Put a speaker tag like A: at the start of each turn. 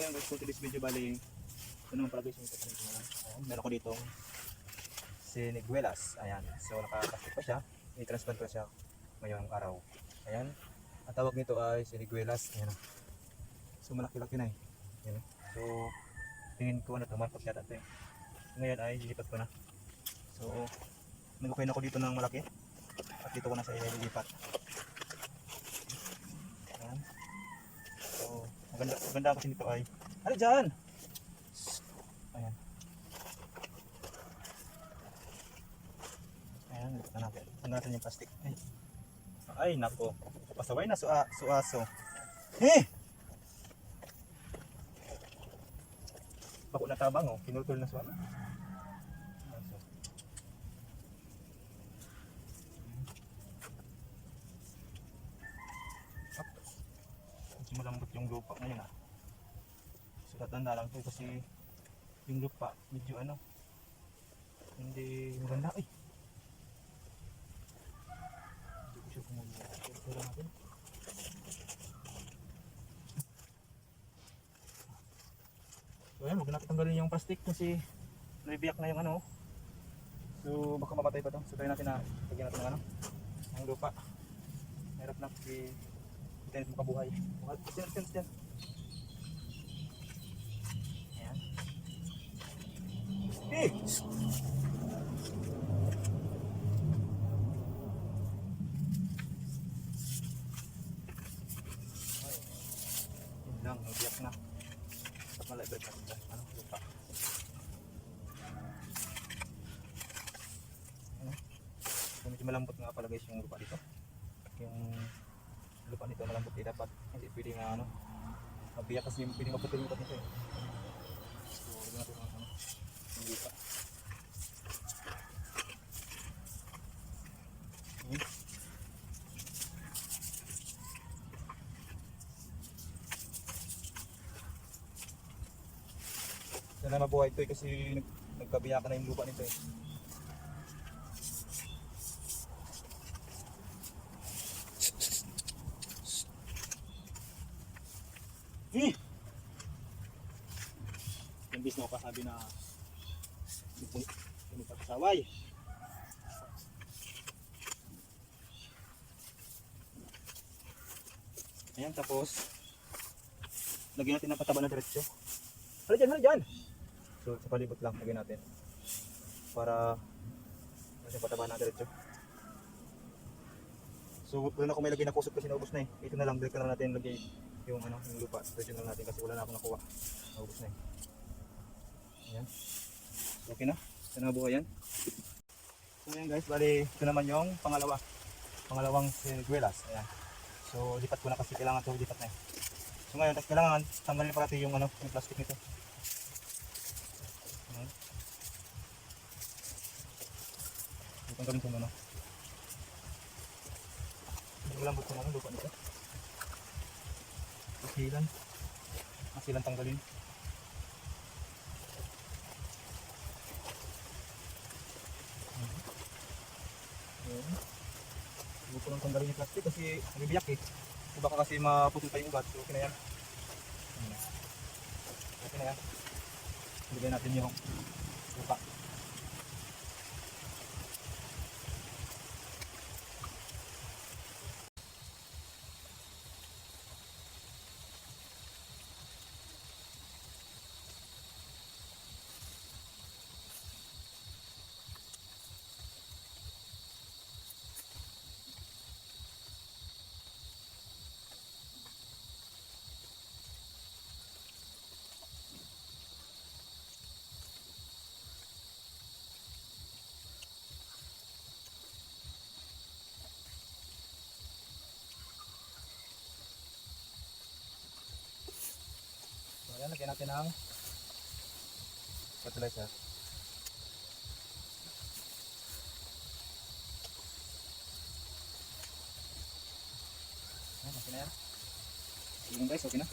A: ayan guys, for today's video, bali ito naman pala guys yung ito. Ayan, meron ko dito siniguelas. Ayan, so nakakastik pa siya, i-transplant ko siya ngayong araw. Ayan, ang tawag nito ay siniguelas. Ayan, so malaki-laki na eh. Ayan, so tingin ko ano ito, marpot yata ito eh. Ngayon ay lilipat ko na. So nag-okay na ako dito ng malaki at dito ko na sa ililipat. Ayan, so maganda kasi nito ay ano dyan? Ayan. Ayan, lipat na natin. Tanggalin natin yung plastic. Ay nako, pasaway na suaso. Bako na tabang oh, kinultul na suaso. Malambot yung lupa ngayon ah. So tatanda lang ito kasi yung lupa medyo ano, hindi maganda eh. Hindi ko siya kumuha natin. So ayan, huwag natin tanggalin yung plastic kasi nabibiyak na yung ano. So baka mamatay pa to. So try natin na lagyan natin ng ano, ng lupa. Hirap na kasi hindi natin makabuhay. Diyan. Ayan. Yun lang, nabiyak na. At malabit natin dyan. Ano, lupa. Ayan. So medyo malambot nga pala guys yung lupa dito. Yung lupa nito malambot eh, dapat hindi pwede nga ano mabiyak kasi pwede maputol yung lupa nito eh. So lagyan natin ang ano yung lupa. Sana mabuhay ito eh kasi nagkabiyakan na yung lupa nito eh. Yung bis na ako kasabi na hindi pa kasaway. Ayan, tapos lagyan natin ng pataba na diretso. Hala dyan. So sa palibot lang lagyan natin para mas yung pataba na diretso. So wala na kung may lagay na kusot kasi naubos na eh. Ito na lang, direct na lang natin lagay yung ano, yung lupa. Diretso na lang natin kasi wala na akong nakuha. Naubos na eh. Ayan. Okay na. Sana buhay yan. So ayan guys, bali ito naman yung pangalawang siniguelas. Ayan. So lipat ko na kasi kailangan ito lipat na eh. So ngayon, kailangan tanggalin pa natin yung ano, yung plastic nito. Ayan. Tanggalin ito muna. Malambot ko naman lupa nito. Masilan tanggalin. Huwag ko lang tanggalin yung plastic kasi nabibiyak eh. So baka kasi maputol pa yung ugat. So okay na yan. Okay na yan. Ilagay natin yung lupa. Ayan, lagyan natin ang fertilizer. Ayan, okay na yan. Sige guys, okay na.